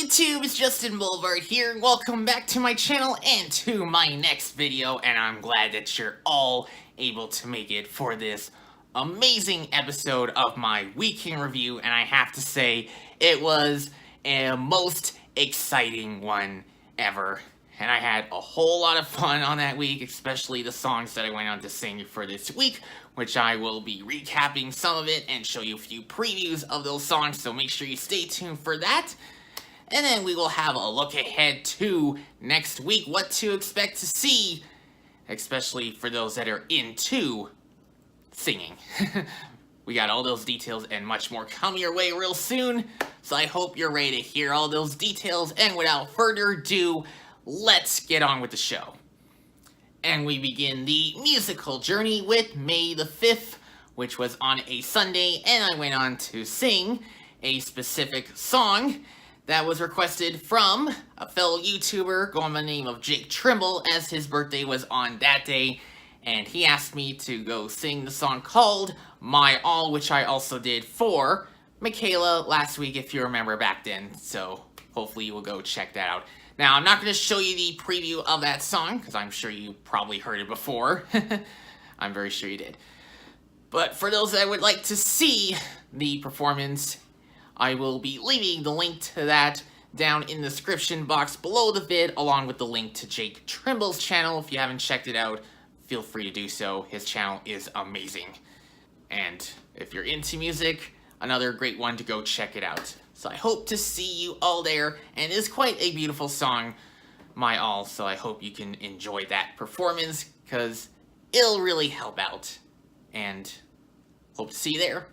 YouTube? It's Justin Boulevard here, and welcome back to my channel and to my next video, and I'm glad that you're all able to make it for this amazing episode of my week in review, and I have to say, it was a most exciting one ever, and I had a whole lot of fun on that week, especially the songs that I went on to sing for this week, which I will be recapping some of it and show you a few previews of those songs, so make sure you stay tuned for that. And then we will have a look ahead to next week, what to expect to see, especially for those that are into singing. We got all those details and much more coming your way real soon, so I hope you're ready to hear all those details, and without further ado, let's get on with the show. And we begin the musical journey with May the 5th, which was on a Sunday, and I went on to sing a specific song that was requested from a fellow YouTuber going by the name of Jake Trimble, as his birthday was on that day, and he asked me to go sing the song called My All, which I also did for Michaela last week, if you remember back then, so hopefully you will go check that out. Now, I'm not going to show you the preview of that song, because I'm sure you probably heard it before. I'm very sure you did. But for those that would like to see the performance, I will be leaving the link to that down in the description box below the vid, along with the link to Jake Trimble's channel. If you haven't checked it out, feel free to do so. His channel is amazing. And if you're into music, another great one to go check it out. So I hope to see you all there, and it is quite a beautiful song, My All, so I hope you can enjoy that performance, because it'll really help out. And hope to see you there.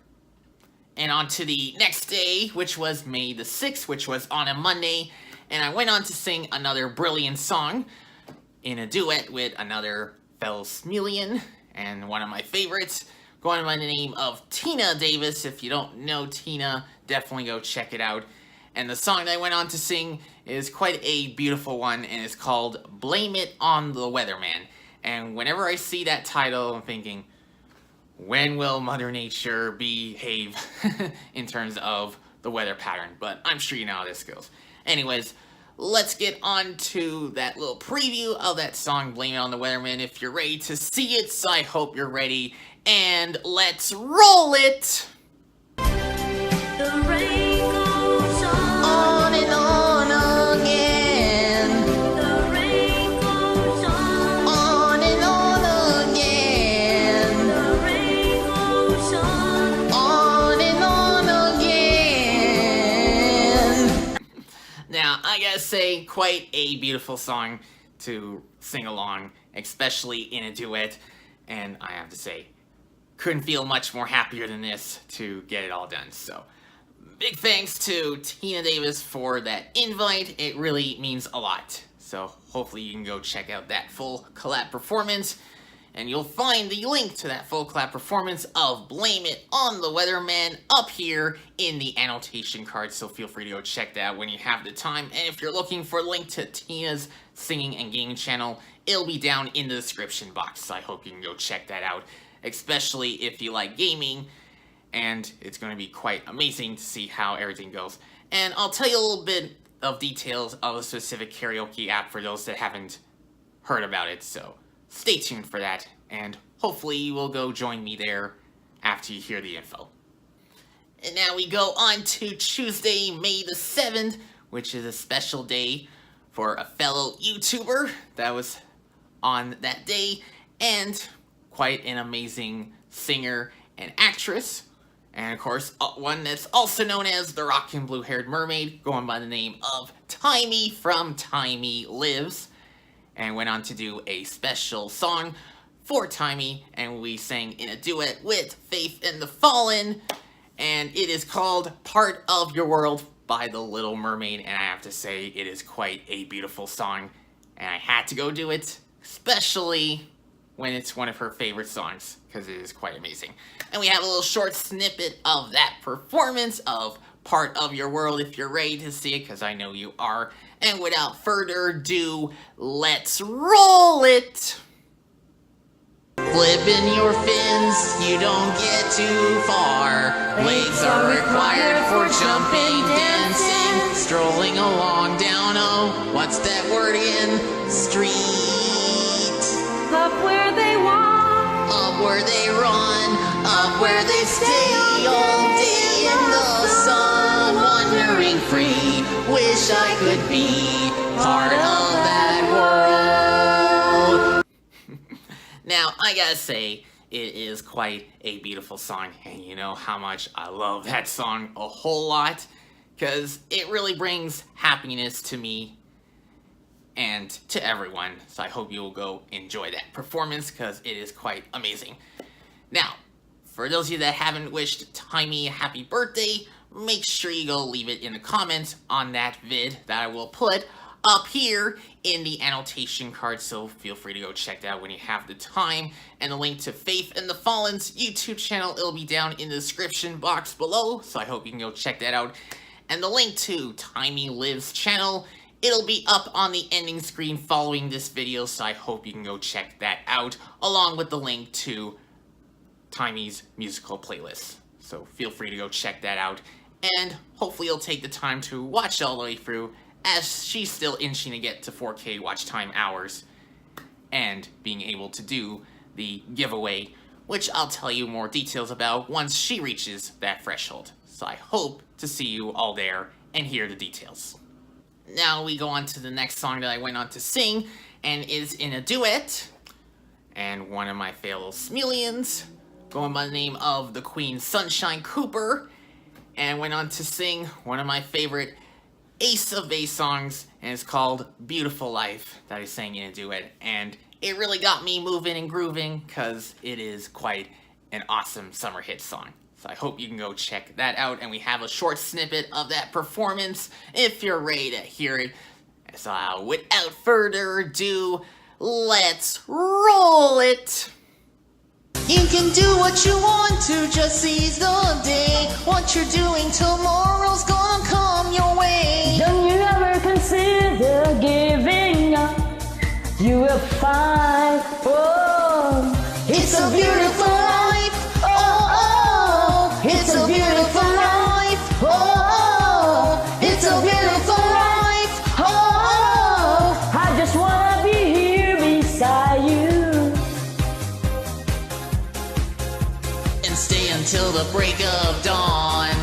And on to the next day, which was May the 6th, which was on a Monday, and I went on to sing another brilliant song in a duet with another fellow Smulean, and one of my favorites, going by the name of Tina Davis. If you don't know Tina, definitely go check it out. And the song that I went on to sing is quite a beautiful one, and it's called Blame It on the Weatherman. And whenever I see that title, I'm thinking, when will Mother Nature behave in terms of the weather pattern? But I'm sure you know how this goes. Anyways, let's get on to that little preview of that song, Blame It on the Weatherman, if you're ready to see it. So I hope you're ready, and let's roll it! The rain goes on and on again. The rain goes on And on again. The rain goes on And on again. Now, I gotta say, quite a beautiful song to sing along, especially in a duet, and I have to say, couldn't feel much more happier than this to get it all done. So, big thanks to Tina Davis for that invite. It really means a lot. So, hopefully you can go check out that full collab performance, and you'll find the link to that full collab performance of Blame It on the Weatherman up here in the annotation card, so feel free to go check that out when you have the time. And if you're looking for a link to Tina's singing and gaming channel, it'll be down in the description box, so I hope you can go check that out, especially if you like gaming, and it's going to be quite amazing to see how everything goes. And I'll tell you a little bit of details of a specific karaoke app for those that haven't heard about it, so stay tuned for that, and hopefully you will go join me there after you hear the info. And now we go on to Tuesday, May the 7th, which is a special day for a fellow YouTuber that was on that day, and quite an amazing singer and actress, and of course one that's also known as the rockin' blue-haired mermaid, going by the name of Timey from Timey Lives, and went on to do a special song for Timey, and we sang in a duet with Faith and the Fallen, and it is called Part of Your World by the Little Mermaid, and I have to say, it is quite a beautiful song, and I had to go do it, especially when it's one of her favorite songs, because it is quite amazing. And we have a little short snippet of that performance of Part of Your World, if you're ready to see it, because I know you are. And without further ado, let's roll it! Flip flipping your fins, you don't get too far. Legs are required for jumping, dancing, strolling along down, what's that word again? Street. Up where they walk, Up where they run, up where they stay all day in the sun, wandering free. Wish I could be part of that world. Now, I gotta say, it is quite a beautiful song, and you know how much I love that song a whole lot, because it really brings happiness to me and to everyone, so I hope you will go enjoy that performance, because it is quite amazing. Now, for those of you that haven't wished Timmy a happy birthday, make sure you go leave it in the comments on that vid that I will put up here in the annotation card, so feel free to go check that out when you have the time. And the link to Faith and the Fallen's YouTube channel, it'll be down in the description box below, so I hope you can go check that out. And the link to Timmy Lives channel, it'll be up on the ending screen following this video, so I hope you can go check that out, along with the link to Timmy's musical playlist. So feel free to go check that out, and hopefully you'll take the time to watch it all the way through, as she's still inching to get to 4K watch time hours, and being able to do the giveaway, which I'll tell you more details about once she reaches that threshold. So I hope to see you all there and hear the details. Now we go on to the next song that I went on to sing, and is in a duet, and one of my fellow Smulians, going by the name of the Queen Sunshine Cooper, and went on to sing one of my favorite Ace of Base songs, and it's called Beautiful Life, that I sang in a duet, and it really got me moving and grooving, because it is quite an awesome summer hit song. So I hope you can go check that out, and we have a short snippet of that performance if you're ready to hear it. So without further ado, let's roll it! You can do what you want to, just seize the day. What you're doing tomorrow's gonna come your way. Don't you ever consider giving up? You will find, oh, It's a beautiful life, oh, oh. It's a beautiful life, oh, oh. It's a beautiful life, oh, oh. I just wanna be here beside you. And stay until the break of dawn.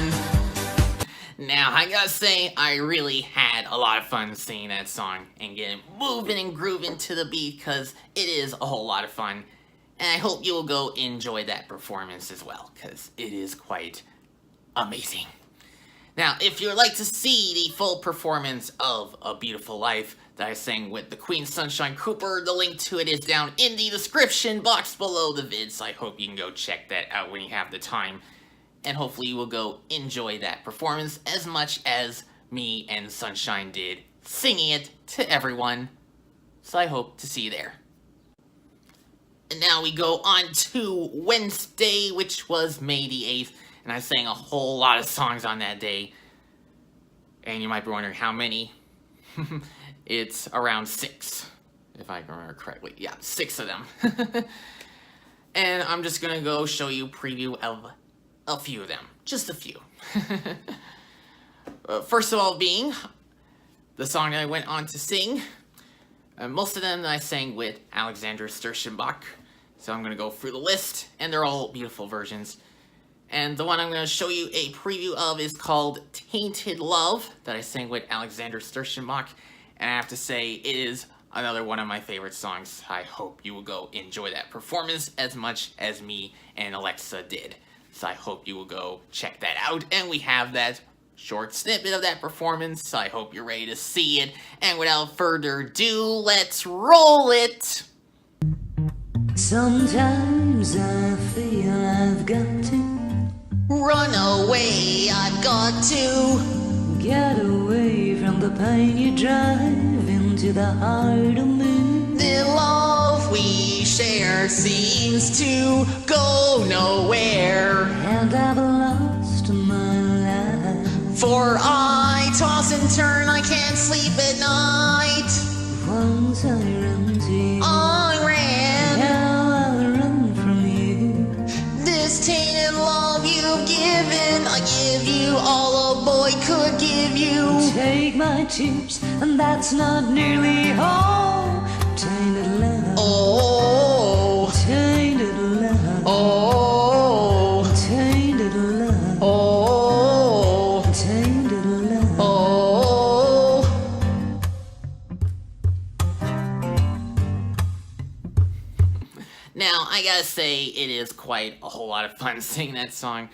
Now, I gotta say, I really had a lot of fun singing that song and getting moving and grooving to the beat, because it is a whole lot of fun. And I hope you will go enjoy that performance as well, because it is quite amazing. Now, if you would like to see the full performance of A Beautiful Life that I sang with the Queen Sunshine Cooper, the link to it is down in the description box below the vid, so I hope you can go check that out when you have the time. And hopefully you will go enjoy that performance as much as me and Sunshine did singing it to everyone. So I hope to see you there. And now we go on to Wednesday, which was May the 8th, and I sang a whole lot of songs on that day. And you might be wondering how many. It's around 6, if I can remember correctly. Yeah, 6 of them. And I'm just gonna go show you a preview of a few of them. Just a few. First of all being the song that I went on to sing. Most of them I sang with Alexander Sturzenbach. So I'm going to go through the list, and they're all beautiful versions. And the one I'm going to show you a preview of is called Tainted Love, that I sang with Alexander Sturzenbach. And I have to say, it is another one of my favorite songs. I hope you will go enjoy that performance as much as me and Alexa did. So I hope you will go check that out. And we have that short snippet of that performance, so I hope you're ready to see it. And without further ado, let's roll it! sometimes I feel I've got to Run away, I've got to get away from the pain you drive into the heart of me. The love we share seems to go nowhere, And I've lost my life. for I toss and turn, I can't sleep at night. Once I ran to you, I ran, now I'll run from my tears, and that's not nearly all. Tainted love, Oh, tainted love, oh, tainted love, oh, tainted love. oh. Now, I gotta say, it is quite a whole lot of fun singing that song,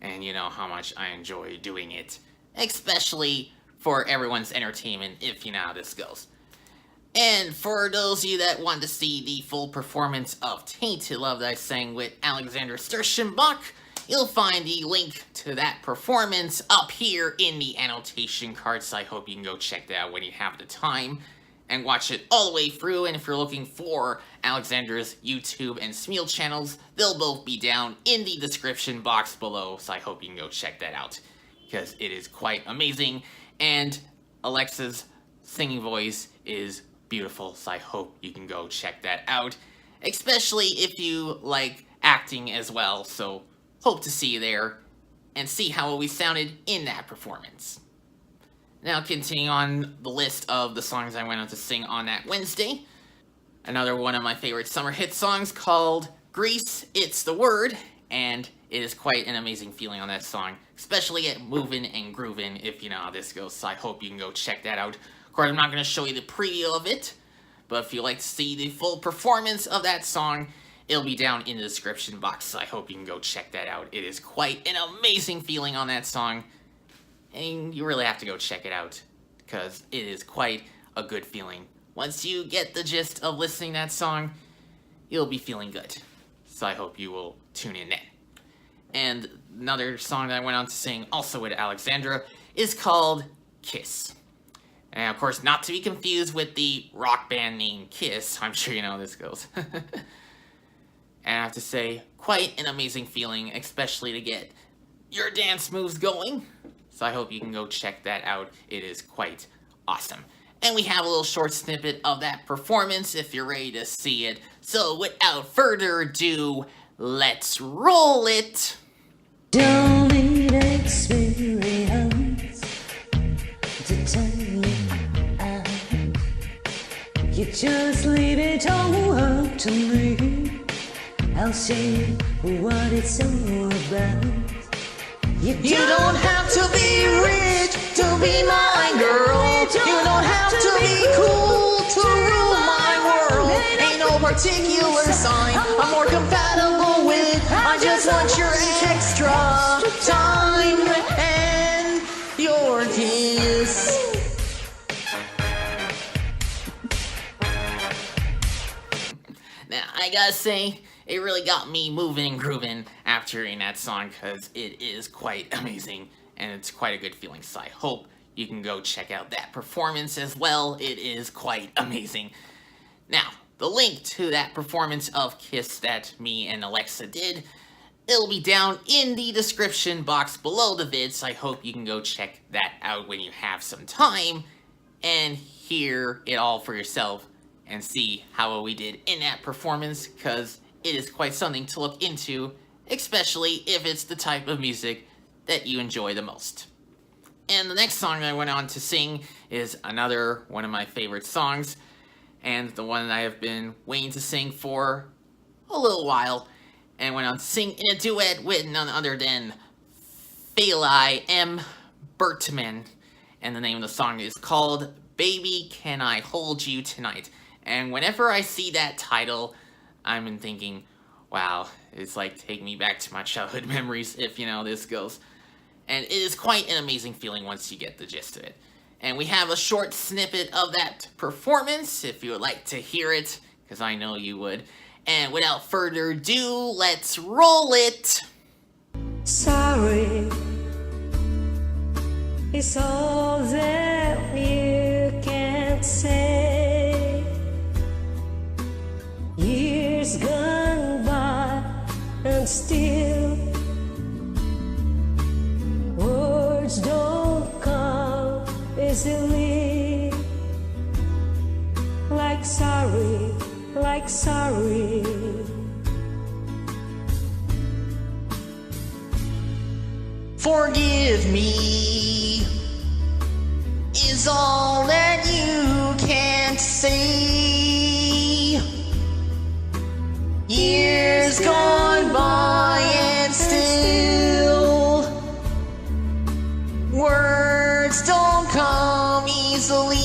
and you know how much I enjoy doing it, especially for everyone's entertainment, if you know how this goes. And for those of you that want to see the full performance of Tainted Love that I sang with Alexander Sturzenbach, you'll find the link to that performance up here in the annotation card, so I hope you can go check that out when you have the time and watch it all the way through. And if you're looking for Alexander's YouTube and Smule channels, they'll both be down in the description box below, so I hope you can go check that out, because it is quite amazing, and Alexa's singing voice is beautiful, so I hope you can go check that out, especially if you like acting as well, so hope to see you there and see how we sounded in that performance. Now, continuing on the list of the songs I went on to sing on that Wednesday, another one of my favorite summer hit songs called Grease, It's the Word, and it is quite an amazing feeling on that song, especially at moving and grooving, if you know how this goes, so I hope you can go check that out. Of course, I'm not going to show you the preview of it, but if you'd like to see the full performance of that song, it'll be down in the description box, so I hope you can go check that out. It is quite an amazing feeling on that song, and you really have to go check it out, because it is quite a good feeling. Once you get the gist of listening to that song, you'll be feeling good, so I hope you will tune in then. And another song that I went on to sing, also with Alexandra, is called Kiss. And of course, not to be confused with the rock band named Kiss. I'm sure you know how this goes. And I have to say, quite an amazing feeling, especially to get your dance moves going. So I hope you can go check that out. It is quite awesome. And we have a little short snippet of that performance if you're ready to see it. So without further ado, let's roll it! Don't need experience to tell you out. You just leave it all up to me. I'll see what it's all about. You don't have to be rich to be my girl. You don't have to be cool to rule my world. Ain't no particular sign I'm more compatible with. I just want your extra time and your kiss. Now, I gotta say, it really got me moving and grooving after hearing that song, because it is quite amazing, and it's quite a good feeling, so I hope you can go check out that performance as well. It is quite amazing. Now, the link to that performance of Kiss that me and Alexa did, it'll be down in the description box below the vid, so I hope you can go check that out when you have some time, and hear it all for yourself, and see how well we did in that performance, because it is quite something to look into, especially if it's the type of music that you enjoy the most. And the next song I went on to sing is another one of my favorite songs, and the one that I have been waiting to sing for a little while, and went on to sing in a duet with none other than Feli M. Bertman, and the name of the song is called Baby Can I Hold You Tonight. And whenever I see that title, I've been thinking, wow, it's like taking me back to my childhood memories, if you know how this goes. And it is quite an amazing feeling once you get the gist of it. And we have a short snippet of that performance, if you would like to hear it, because I know you would. And without further ado, let's roll it! Sorry, it's all that you can say. Years gone by and still words don't come easily. Like sorry, like sorry. Forgive me is all that you can't see. Years gone by and still words don't come easily.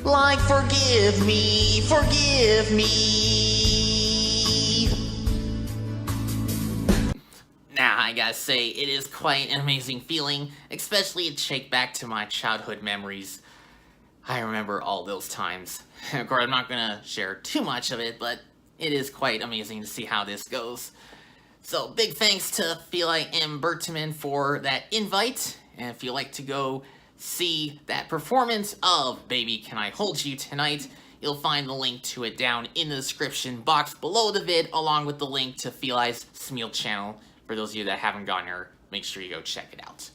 Like forgive me, forgive me. Now, I gotta say, it is quite an amazing feeling, especially to shake back to my childhood memories. I remember all those times. Of course, I'm not gonna share too much of it, but it is quite amazing to see how this goes. So, big thanks to Feel I Am Bertman for that invite, and if you'd like to go see that performance of Baby Can I Hold You tonight, you'll find the link to it down in the description box below the vid, along with the link to Feel I's Smule channel. For those of you that haven't gotten her, make sure you go check it out.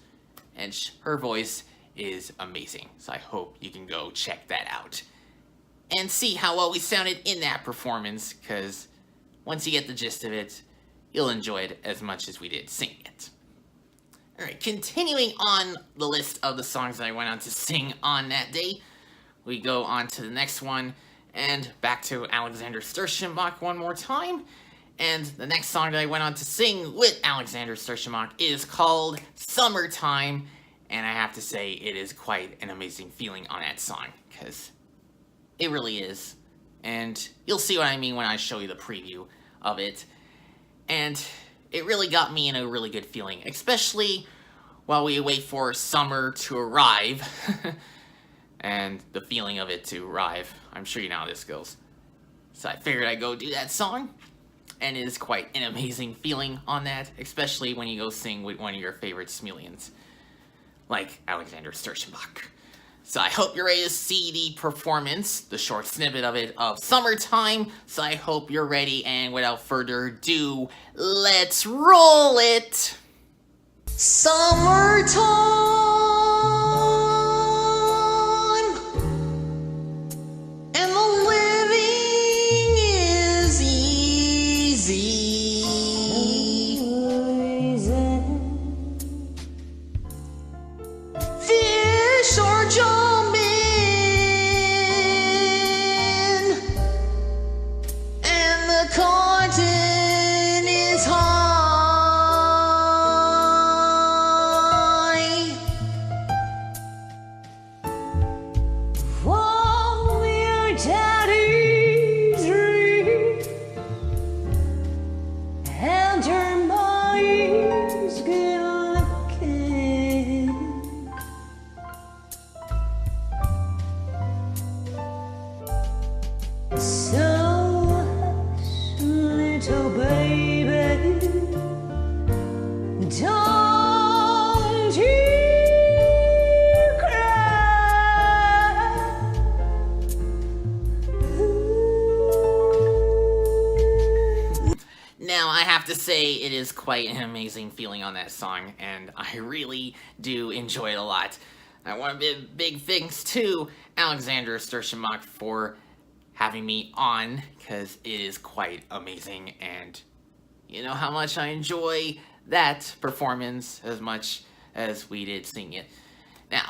And her voice is amazing, so I hope you can go check that out. And see how well we sounded in that performance, because once you get the gist of it, you'll enjoy it as much as we did singing it. Alright, continuing on the list of the songs that I went on to sing on that day, we go on to the next one, and back to Alexander Sturzenbach one more time. And the next song that I went on to sing with Alexander Sturzenbach is called Summertime, and I have to say it is quite an amazing feeling on that song, because it really is. And you'll see what I mean when I show you the preview of it. And it really got me in a really good feeling, especially while we wait for summer to arrive. And the feeling of it to arrive. I'm sure you know how this goes. So I figured I'd go do that song. And it is quite an amazing feeling on that, especially when you go sing with one of your favorite Smulians, like Alexander Sturzenbach. So I hope you're ready to see the performance, the short snippet of it, of Summertime. So I hope you're ready, and without further ado, let's roll it! Summertime, and the living is easy. Fish are jumping, and the cotton is high. While your daddy's ring and your mind's good looking. So hush, little baby, don't you cry. Now, I have to say, it is quite an amazing feeling on that song, and I really do enjoy it a lot. I want to give big thanks to Alexander Sturzenbach for having me on, because it is quite amazing, and you know how much I enjoy that performance as much as we did sing it. Now,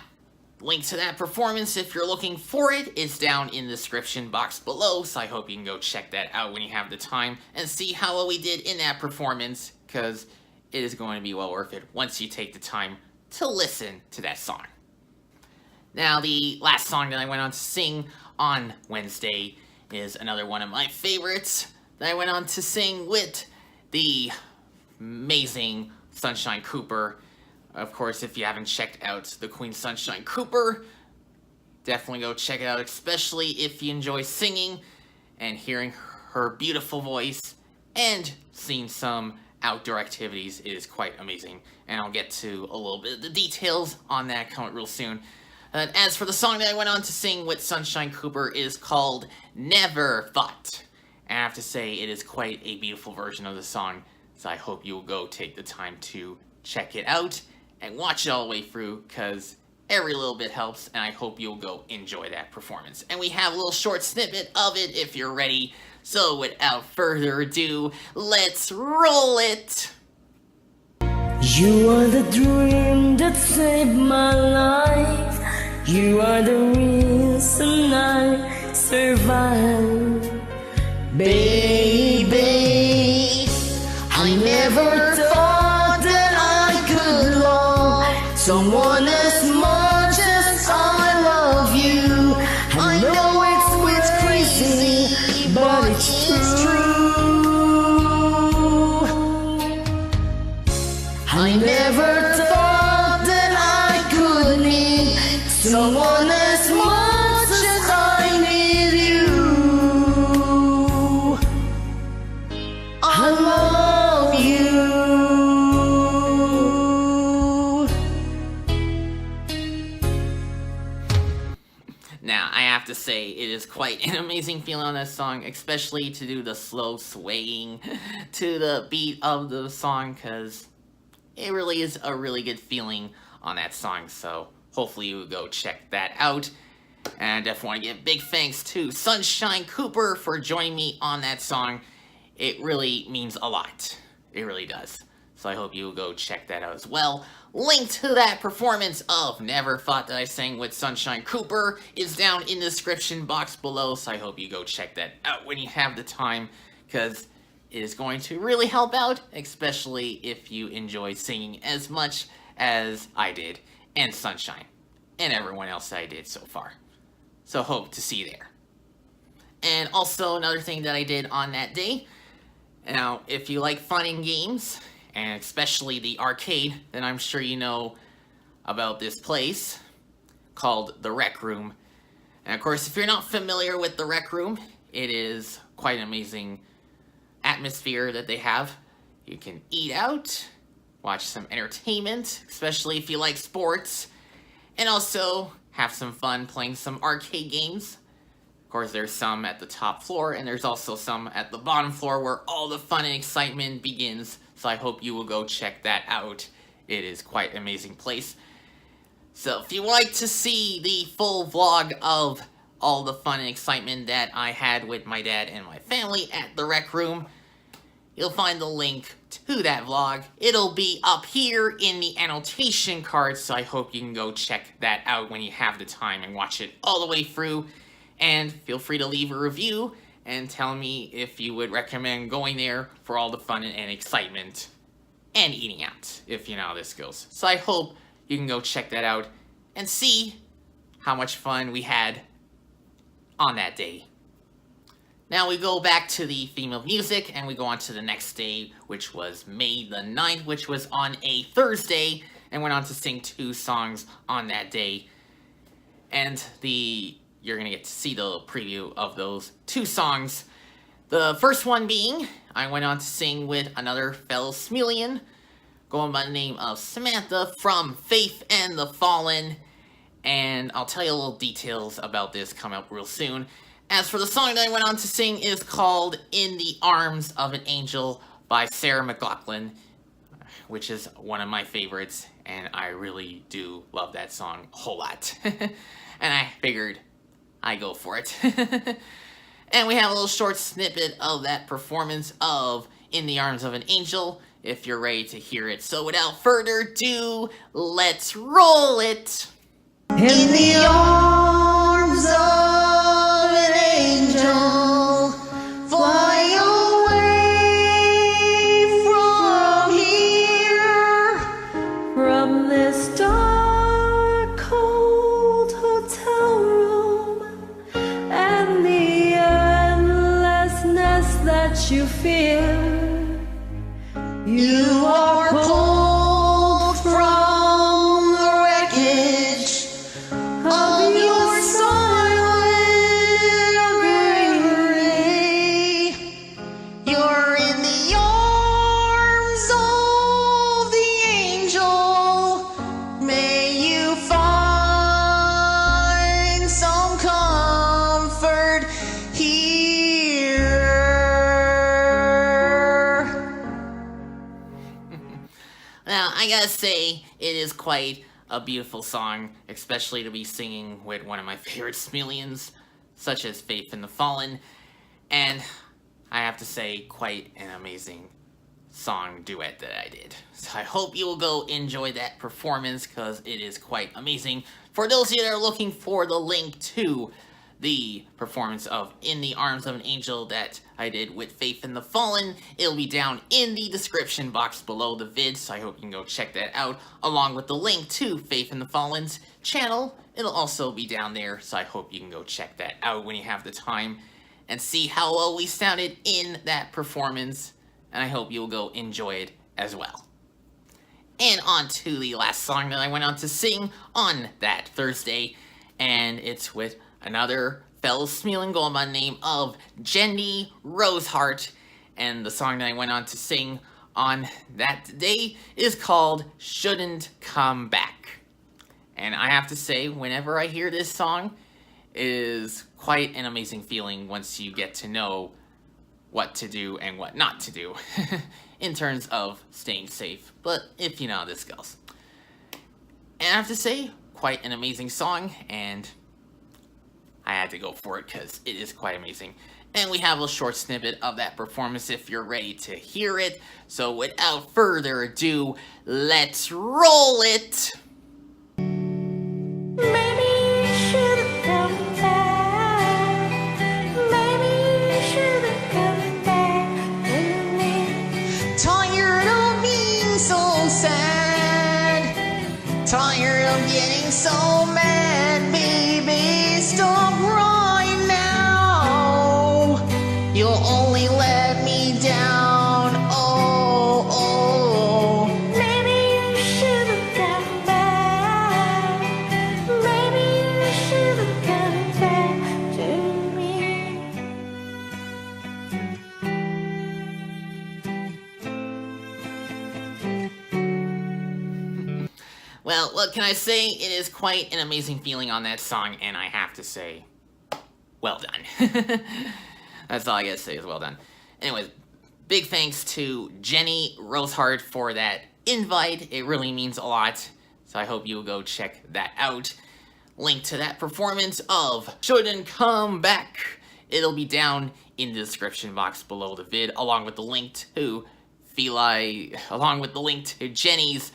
link to that performance, if you're looking for it, is down in the description box below, so I hope you can go check that out when you have the time and see how well we did in that performance, because it is going to be well worth it once you take the time to listen to that song. Now, the last song that I went on to sing on Wednesday is another one of my favorites that I went on to sing with the amazing Sunshine Cooper. Of course, if you haven't checked out the Queen Sunshine Cooper, definitely go check it out, especially if you enjoy singing and hearing her beautiful voice and seeing some outdoor activities. It is quite amazing, and I'll get to a little bit of the details on that coming real soon. As for the song that I went on to sing with Sunshine Cooper, it is called Never Thought. And I have to say, it is quite a beautiful version of the song, so I hope you will go take the time to check it out and watch it all the way through, because every little bit helps, and I hope you'll go enjoy that performance. And we have a little short snippet of it if you're ready, so without further ado, let's roll it! You are the dream that saved my life. You are the reason I survive. Baby, I never thought that I could love someone as much as I love you. I know it's crazy, but it's true. I never thought that I could need someone as much as I need you. I love you. Now, I have to say, it is quite an amazing feeling on this song, especially to do the slow swaying to the beat of the song, because it really is a really good feeling on that song, so hopefully you go check that out. And I definitely want to give big thanks to Sunshine Cooper for joining me on that song. It really means a lot. It really does. So I hope you will go check that out as well. Link to that performance of Never Thought That I Sang with Sunshine Cooper is down in the description box below, so I hope you go check that out when you have the time, because it is going to really help out, especially if you enjoy singing as much as I did, and Sunshine, and everyone else that I did so far. So hope to see you there. And also another thing that I did on that day, now if you like fun and games, and especially the arcade, then I'm sure you know about this place called the Rec Room. And of course, if you're not familiar with the Rec Room, it is quite an amazing atmosphere that they have. You can eat out, watch some entertainment, especially if you like sports, and also have some fun playing some arcade games. Of course, there's some at the top floor, and there's also some at the bottom floor where all the fun and excitement begins, so I hope you will go check that out. It is quite an amazing place. So if you would like to see the full vlog of all the fun and excitement that I had with my dad and my family at the Rec Room, you'll find the link to that vlog. It'll be up here in the annotation card, so I hope you can go check that out when you have the time and watch it all the way through. And feel free to leave a review and tell me if you would recommend going there for all the fun and excitement and eating out, if you know how this goes. So I hope you can go check that out and see how much fun we had on that day. Now we go back to the theme of music, and we go on to the next day, which was May the 9th, which was on a Thursday, and went on to sing 2 songs on that day. And you're going to get to see the preview of those 2 songs. The first one being, I went on to sing with another fellow Smulean, going by the name of Samantha from Faith and the Fallen. And I'll tell you a little details about this coming up real soon. As for the song that I went on to sing is called In the Arms of an Angel by Sarah McLachlan, which is one of my favorites, and I really do love that song a whole lot. And I figured I'd go for it. And we have a little short snippet of that performance of In the Arms of an Angel, if you're ready to hear it. So without further ado, let's roll it! In the arms of an angel, fly away from here, from this dark, cold hotel room, and the endlessness that you fear. You are pulled from the wreckage of your silent bravery. You're in the arms of the angel. May you find some comfort here. Now, I gotta say, it is quite a beautiful song, especially to be singing with one of my favorite Smuleans, such as Faith in the Fallen, and I have to say, quite an amazing song duet that I did. So I hope you will go enjoy that performance because it is quite amazing. For those of you that are looking for the link to the performance of In the Arms of an Angel that I did with Faith in the Fallen, it'll be down in the description box below the vid, so I hope you can go check that out, along with the link to Faith in the Fallen's channel. It'll also be down there, so I hope you can go check that out when you have the time and see how well we sounded in that performance, and I hope you'll go enjoy it as well. And on to the last song that I went on to sing on that Thursday, and it's with another fellow Smule Messenger by the name of Jenny Roseheart, and the song that I went on to sing on that day is called Shouldn't Come Back. And I have to say, whenever I hear this song, it is quite an amazing feeling once you get to know what to do and what not to do in terms of staying safe, but if you know how this goes. And I have to say, quite an amazing song, and I had to go for it because it is quite amazing. And we have a short snippet of that performance if you're ready to hear it. So without further ado, let's roll it! Maybe you should've come back. Maybe you should've come back to me. Tired of being so sad, tired of getting so mad, baby, stop right now. You'll only let me down, oh, oh. Maybe you should've come back. Maybe you should've come back to me. Well, what can I say? It is quite an amazing feeling on that song, and I have to say, well done. That's all I gotta say is well done. Anyways, big thanks to Jenny Roseheart for that invite. It really means a lot, so I hope you'll go check that out. Link to that performance of Shouldn't Come Back. It'll be down in the description box below the vid, along with the link to Jenny's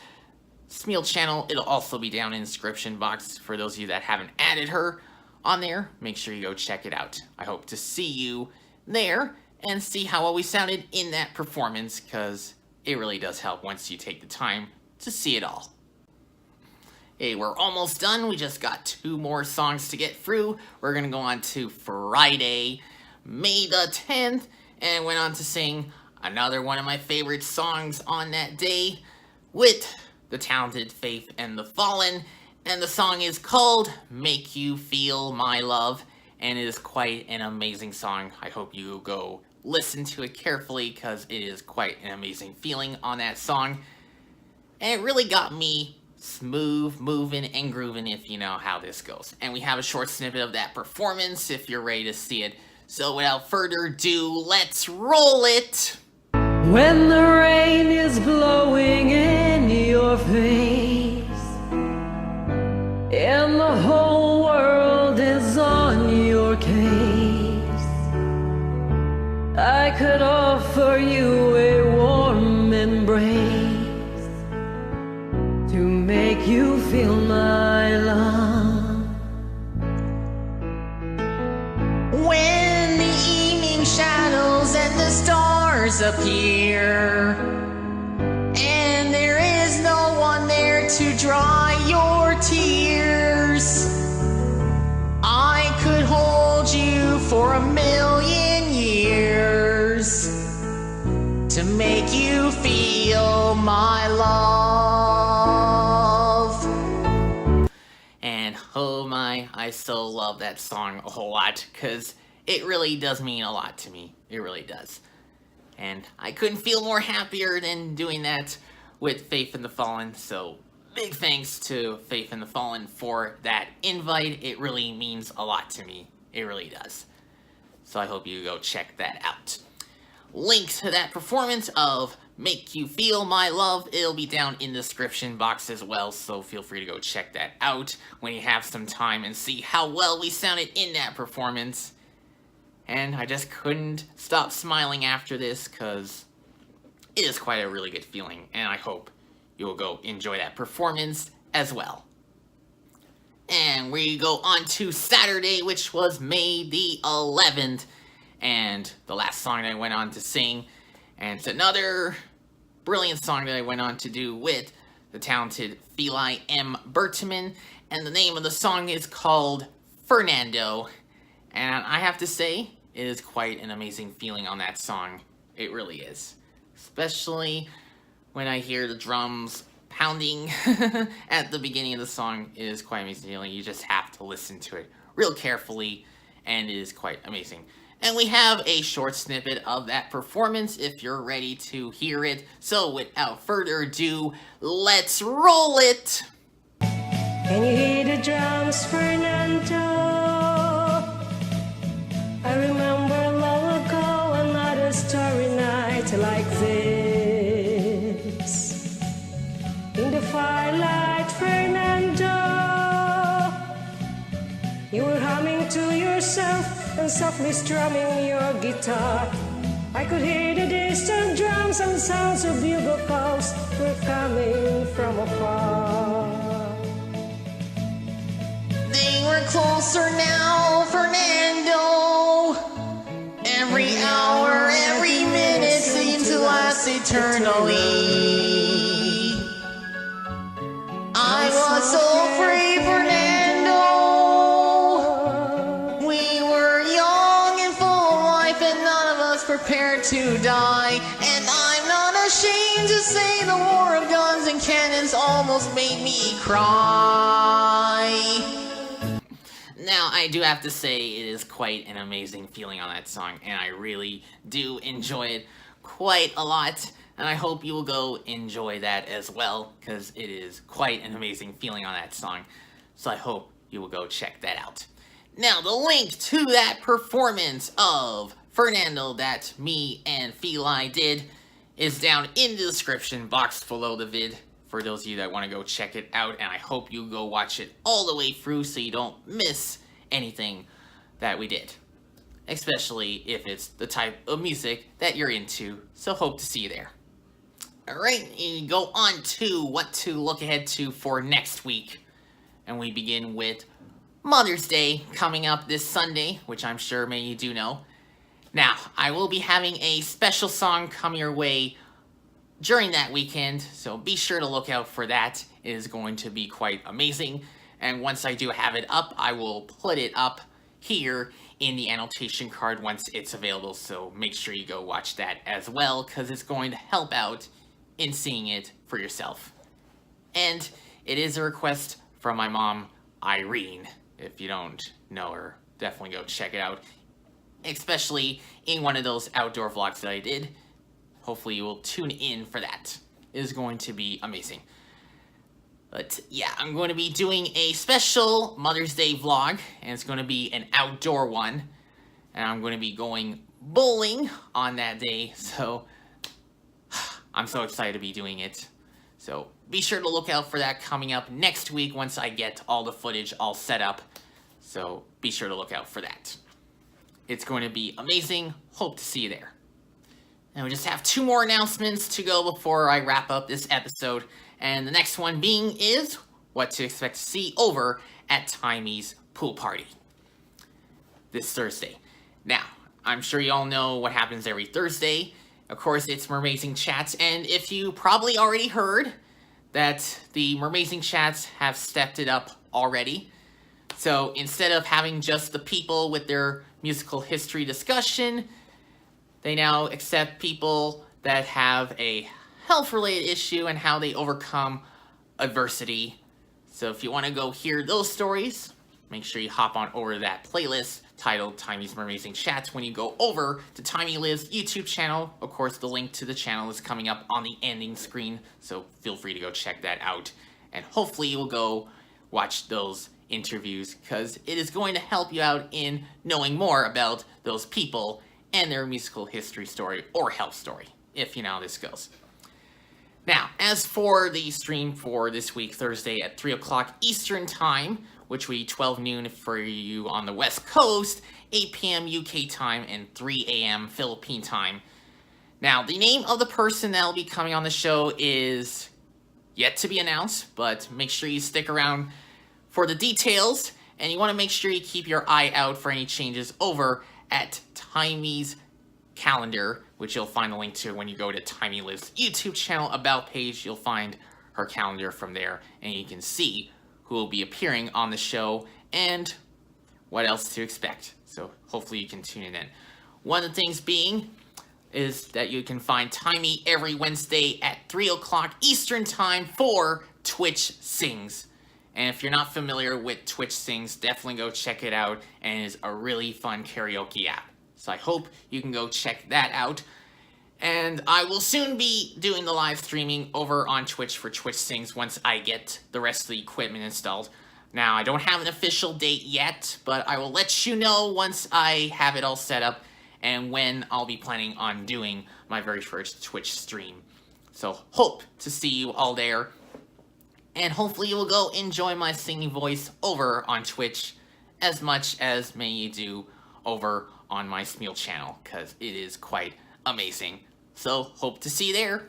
Smule channel. It'll also be down in the description box for those of you that haven't added her on there. Make sure you go check it out. I hope to see you there and see how well we sounded in that performance, because it really does help once you take the time to see it all. Hey, we're almost done. We just got 2 more songs to get through. We're gonna go on to Friday, May the 10th, and went on to sing another one of my favorite songs on that day with the talented Faith and the Fallen, and the song is called Make You Feel My Love, and it is quite an amazing song. I hope you go listen to it carefully because it is quite an amazing feeling on that song, and it really got me smooth, moving, and grooving, if you know how this goes. And we have a short snippet of that performance if you're ready to see it. So without further ado, let's roll it! When the rain is blowing in your face and the whole world is on your case, I could offer you a warm embrace to make you feel my love. When the evening shadows and the stars appear, and there is no one there to dry your tears, I could hold you for 1,000,000 years to make you feel my love. And oh my, I still love that song a whole lot because it really does mean a lot to me. It really does. And I couldn't feel more happier than doing that with Faith in the Fallen, so big thanks to Faith in the Fallen for that invite. It really means a lot to me. It really does. So I hope you go check that out. Link to that performance of Make You Feel My Love, it'll be down in the description box as well, so feel free to go check that out when you have some time and see how well we sounded in that performance. And I just couldn't stop smiling after this, because it is quite a really good feeling, and I hope you will go enjoy that performance as well. And we go on to Saturday, which was May the 11th, and the last song that I went on to sing, and it's another brilliant song that I went on to do with the talented Feli M. Bertman, and the name of the song is called Fernando, and I have to say, it is quite an amazing feeling on that song. It really is. Especially when I hear the drums pounding at the beginning of the song. It is quite amazing feeling. You just have to listen to it real carefully, and it is quite amazing. And we have a short snippet of that performance if you're ready to hear it. So without further ado, let's roll it! Can you hear the drums, Fernando? I remember long ago another starry night like this. In the firelight, Fernando, you were humming to yourself and softly strumming your guitar. I could hear the distant drums and sounds of bugle calls were coming from afar. They were closer now, Fernando. Every hour, every minute seemed to last eternally. I was so free, Fernando. We were young and full of life, and none of us prepared to die. And I'm not ashamed to say the war of guns and cannons almost made me cry. Now, I do have to say, it is quite an amazing feeling on that song, and I really do enjoy it quite a lot, and I hope you will go enjoy that as well, because it is quite an amazing feeling on that song, so I hope you will go check that out. Now, the link to that performance of Fernando that me and Feli did is down in the description box below the vid, for those of you that want to go check it out, and I hope you go watch it all the way through so you don't miss anything that we did. Especially if it's the type of music that you're into, so hope to see you there. Alright, you go on to what to look ahead to for next week. And we begin with Mother's Day coming up this Sunday, which I'm sure many of you do know. Now, I will be having a special song come your way during that weekend, so be sure to look out for that. It is going to be quite amazing, and once I do have it up, I will put it up here in the annotation card once it's available, so make sure you go watch that as well, because it's going to help out in seeing it for yourself. And it is a request from my mom, Irene. If you don't know her, definitely go check it out, especially in one of those outdoor vlogs that I did. Hopefully you will tune in for that. It is going to be amazing. But yeah, I'm going to be doing a special Mother's Day vlog, and it's going to be an outdoor one. And I'm going to be going bowling on that day, so I'm so excited to be doing it. So be sure to look out for that coming up next week once I get all the footage all set up. So be sure to look out for that. It's going to be amazing. Hope to see you there. And we just have 2 more announcements to go before I wrap up this episode. And the next one being is what to expect to see over at Timey's pool party this Thursday. Now, I'm sure you all know what happens every Thursday. Of course, it's Mermazing Chats, and if you probably already heard that the Mermazing Chats have stepped it up already. So instead of having just the people with their musical history discussion, they now accept people that have a health-related issue and how they overcome adversity. So if you want to go hear those stories, make sure you hop on over to that playlist titled Timey's Mermazing Chats when you go over to Timey Live's YouTube channel. Of course, the link to the channel is coming up on the ending screen, so feel free to go check that out. And hopefully you'll go watch those interviews, because it is going to help you out in knowing more about those people and their musical history story or health story, if you know how this goes. Now, as for the stream for this week, Thursday at 3 o'clock Eastern Time, which will be 12 noon for you on the West Coast, 8 p.m. UK time, and 3 a.m. Philippine time. Now, the name of the person that will be coming on the show is yet to be announced, but make sure you stick around for the details, and you want to make sure you keep your eye out for any changes over at Timey's calendar, which you'll find the link to when you go to Timey Live's YouTube channel About page. You'll find her calendar from there, and you can see who will be appearing on the show and what else to expect. So hopefully you can tune in. One of the things being is that you can find Timey every Wednesday at 3 o'clock Eastern Time for Twitch Sings. And if you're not familiar with Twitch Sings, definitely go check it out, and it is a really fun karaoke app. So I hope you can go check that out. And I will soon be doing the live streaming over on Twitch for Twitch Sings once I get the rest of the equipment installed. Now, I don't have an official date yet, but I will let you know once I have it all set up and when I'll be planning on doing my very first Twitch stream. So, hope to see you all there. And hopefully you will go enjoy my singing voice over on Twitch as much as many you do over on my Smule channel, because it is quite amazing. So, hope to see you there.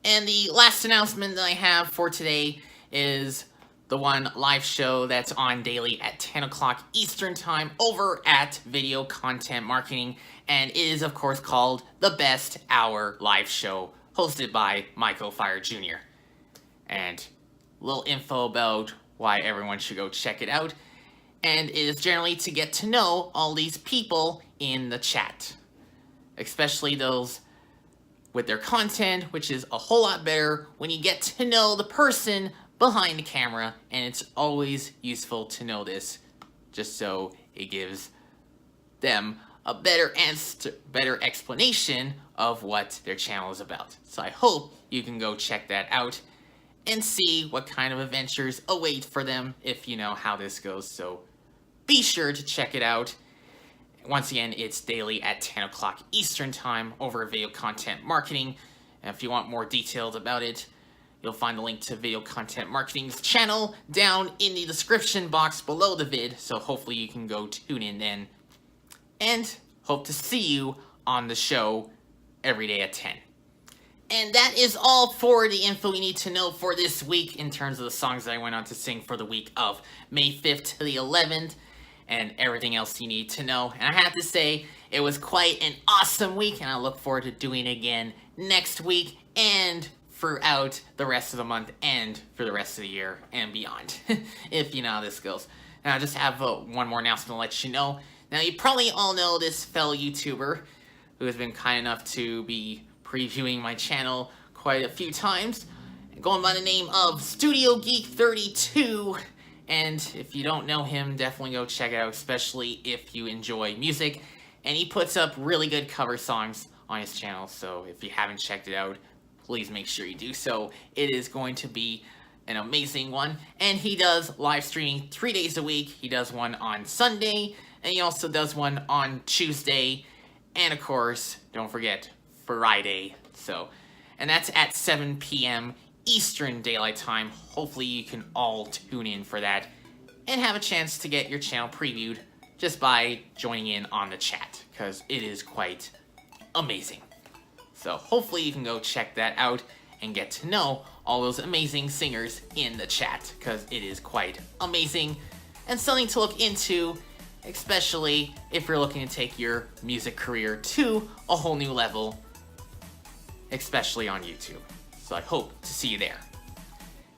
And the last announcement that I have for today is the one live show that's on daily at 10 o'clock Eastern Time over at Video Content Marketing, and it is, of course, called The Best Hour Live Show, hosted by Michael Fire Jr. And a little info about why everyone should go check it out, and it is generally to get to know all these people in the chat, especially those with their content, which is a whole lot better when you get to know the person behind the camera, and it's always useful to know this, just so it gives them a better explanation of what their channel is about. So I hope you can go check that out and see what kind of adventures await for them if you know how this goes. So be sure to check it out. Once again, it's daily at 10 o'clock Eastern Time over at Video Content Marketing. And if you want more details about it, you'll find the link to Video Content Marketing's channel down in the description box below the vid, so hopefully you can go tune in then. And hope to see you on the show every day at 10. And that is all for the info you need to know for this week in terms of the songs that I went on to sing for the week of May 5th to the 11th, and everything else you need to know. And I have to say, it was quite an awesome week, and I look forward to doing it again next week and throughout the rest of the month and for the rest of the year and beyond, if you know how this goes. Now, I just have one more announcement to let you know. Now, you probably all know this fellow YouTuber who has been kind enough to be previewing my channel quite a few times, going by the name of Studio Geek 32. And if you don't know him, definitely go check it out, especially if you enjoy music. And he puts up really good cover songs on his channel, so if you haven't checked it out, please make sure you do so. It is going to be an amazing one. And he does live streaming 3 days a week. He does one on Sunday, and he also does one on Tuesday, and of course, don't forget, Friday. And that's at 7 p.m. Eastern Daylight Time. Hopefully you can all tune in for that and have a chance to get your channel previewed just by joining in on the chat, because it is quite amazing. So hopefully you can go check that out and get to know all those amazing singers in the chat, because it is quite amazing and something to look into, especially if you're looking to take your music career to a whole new level, especially on YouTube. So I hope to see you there.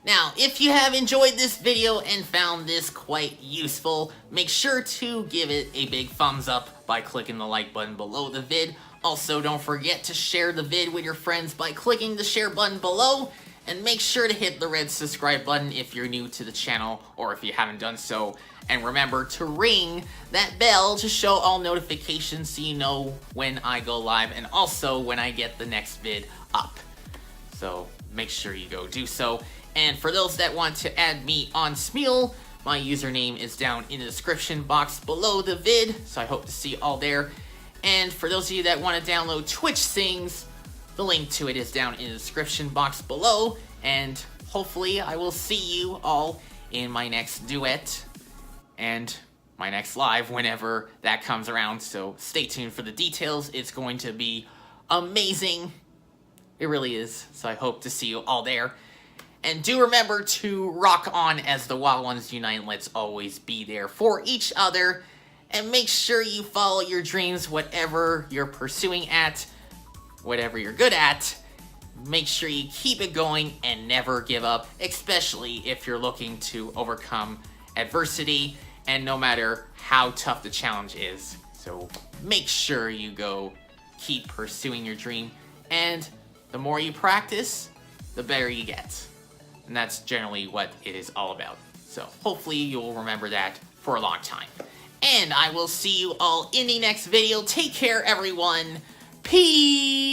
Now, if you have enjoyed this video and found this quite useful, make sure to give it a big thumbs up by clicking the like button below the vid. Also, don't forget to share the vid with your friends by clicking the share button below, and make sure to hit the red subscribe button if you're new to the channel or if you haven't done so. And remember to ring that bell to show all notifications so you know when I go live and also when I get the next vid up. So make sure you go do so. And for those that want to add me on Smule, my username is down in the description box below the vid, so I hope to see you all there. And for those of you that want to download Twitch Sings, the link to it is down in the description box below, and hopefully I will see you all in my next duet and my next live whenever that comes around, so stay tuned for the details. It's going to be amazing. It really is. So I hope to see you all there. And do remember to rock on as the Wild Ones unite. Let's always be there for each other. And make sure you follow your dreams, whatever you're pursuing at, whatever you're good at. Make sure you keep it going and never give up, especially if you're looking to overcome adversity and no matter how tough the challenge is. So make sure you go keep pursuing your dream, and the more you practice, the better you get. And that's generally what it is all about. So hopefully you'll remember that for a long time. And I will see you all in the next video. Take care, everyone. Peace!